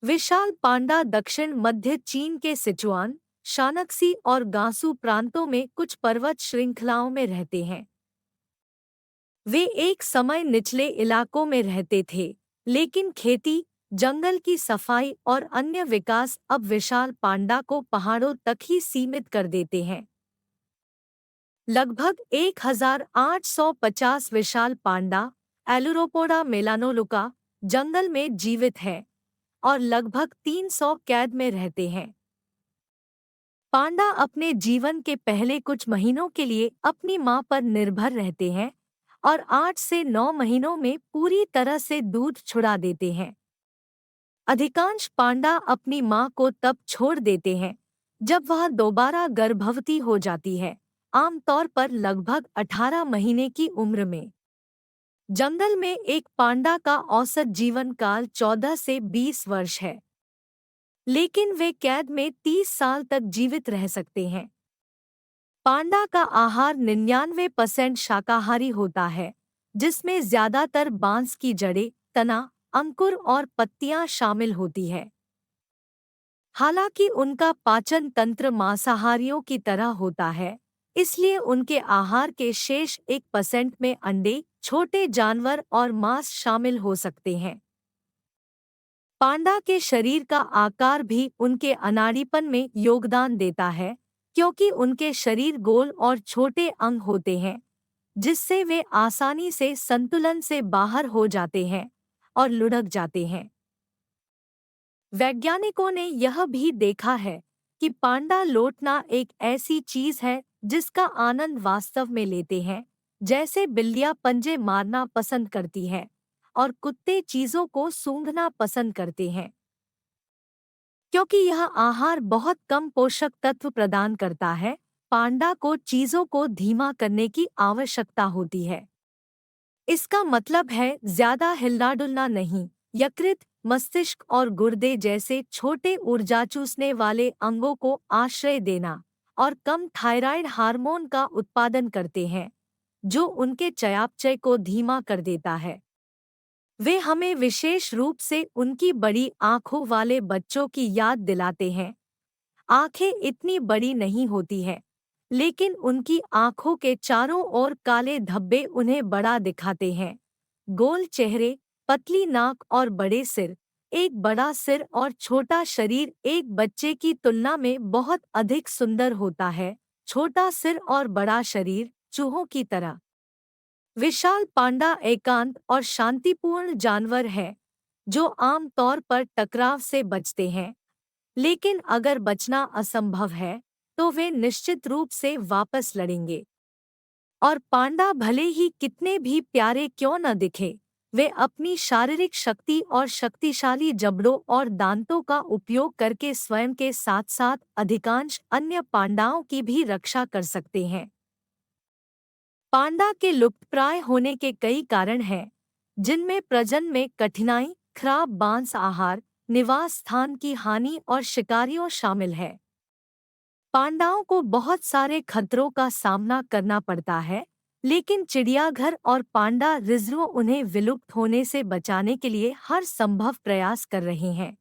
विशाल पांडा दक्षिण मध्य चीन के सिचुआन, शानक्सी और गांसू प्रांतों में कुछ पर्वत श्रृंखलाओं में रहते हैं। वे एक समय निचले इलाकों में रहते थे, लेकिन खेती, जंगल की सफाई और अन्य विकास अब विशाल पांडा को पहाड़ों तक ही सीमित कर देते हैं। लगभग 1850 विशाल पांडा, एलुरोपोडा मेलानोलुका, जंगल में जीवित है और लगभग 300 कैद में रहते हैं। पांडा अपने जीवन के पहले कुछ महीनों के लिए अपनी मां पर निर्भर रहते हैं और 8 से 9 महीनों में पूरी तरह से दूध छुड़ा देते हैं। अधिकांश पांडा अपनी मां को तब छोड़ देते हैं जब वह दोबारा गर्भवती हो जाती है, आमतौर पर लगभग 18 महीने की उम्र में। जंगल में एक पांडा का औसत जीवन काल 14 से 20 वर्ष है, लेकिन वे कैद में 30 साल तक जीवित रह सकते हैं। पांडा का आहार 99% शाकाहारी होता है, जिसमें ज्यादातर बांस की जड़ें, तना, अंकुर और पत्तियां शामिल होती है। हालांकि उनका पाचन तंत्र मांसाहारियों की तरह होता है, इसलिए उनके आहार के शेष 1% में अंडे, छोटे जानवर और मांस शामिल हो सकते हैं। पांडा के शरीर का आकार भी उनके अनाड़ीपन में योगदान देता है, क्योंकि उनके शरीर गोल और छोटे अंग होते हैं, जिससे वे आसानी से संतुलन से बाहर हो जाते हैं और लुढ़क जाते हैं। वैज्ञानिकों ने यह भी देखा है कि पांडा लौटना एक ऐसी चीज है जिसका आनंद वास्तव में लेते हैं, जैसे बिल्लियां पंजे मारना पसंद करती हैं और कुत्ते चीजों को सूंघना पसंद करते हैं। क्योंकि यह आहार बहुत कम पोषक तत्व प्रदान करता है, पांडा को चीजों को धीमा करने की आवश्यकता होती है। इसका मतलब है ज्यादा हिलना-डुलना नहीं। यकृत, मस्तिष्क और गुर्दे जैसे छोटे ऊर्जा चूसने वाले अंगों को आश्रय देना और कम थायराइड हार्मोन का उत्पादन करते हैं, जो उनके चयापचय को धीमा कर देता है। वे हमें विशेष रूप से उनकी बड़ी आंखों वाले बच्चों की याद दिलाते हैं। आंखें इतनी बड़ी नहीं होती हैं, लेकिन उनकी आंखों के चारों ओर काले धब्बे उन्हें बड़ा दिखाते हैं। गोल चेहरे, पतली नाक और बड़े सिर, एक बड़ा सिर और छोटा शरीर एक बच्चे की तुलना में बहुत अधिक सुंदर होता है। छोटा सिर और बड़ा शरीर, चूहों की तरह। विशाल पांडा एकांत और शांतिपूर्ण जानवर है, जो आम तौर पर टकराव से बचते हैं, लेकिन अगर बचना असंभव है, तो वे निश्चित रूप से वापस लड़ेंगे। और पांडा भले ही कितने भी प्यारे क्यों न दिखे, वे अपनी शारीरिक शक्ति और शक्तिशाली जबड़ों और दांतों का उपयोग करके स्वयं के साथ-साथ अधिकांश अन्य पांडाओं की भी रक्षा कर सकते हैं। पांडा के लुप्तप्राय होने के कई कारण हैं, जिनमें प्रजनन में कठिनाई, खराब बांस आहार, निवास स्थान की हानि और शिकारियों शामिल है। पांडाओं को बहुत सारे खतरों का सामना करना पड़ता है, लेकिन चिड़ियाघर और पांडा रिजर्व उन्हें विलुप्त होने से बचाने के लिए हर संभव प्रयास कर रहे हैं।